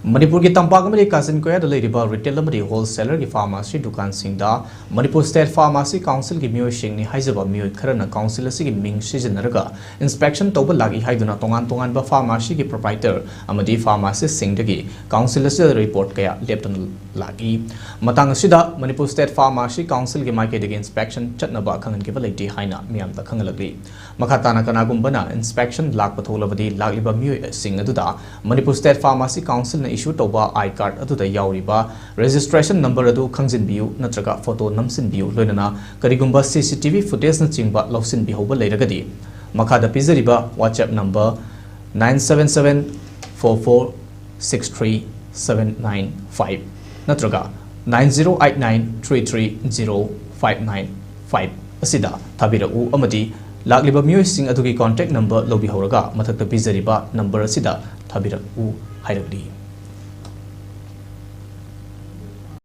Manipur ki tampak amari kasin ko ya dalai riba retail amari wholesaler ki pharmacy dukan singda Manipur State Pharmacy Council ki miyoi sing ni haizaba miyoi kharana council asi ki ming sizinaraga inspection tawba lagi haiduna tongan ba pharmacy ki proprietor amadi pharmacist singdagi council asi report kaya leptan lagi matang asida Manipur State Pharmacy Council ki maikeidagi inspection chatnaba khanghankhiba leite haina miyam ta khangalagli makhatana kanagumbana inspection lakpa tholabadi lagliba miyoi sing aduda Manipur State Pharmacy Council na issue tawba I card adu da yauriba registration number adu khangzin biu natraga photo namsin biu loinana karigumba CCTV footage na chingba lawsin bi hoba leiragadi makhada pizariba WhatsApp number 9774463795 natraga 9089330595 asida thabira u amadi lagliba miyosing adugi contact number lobi horaga mathakta pizariba number asida thabira u hairagdi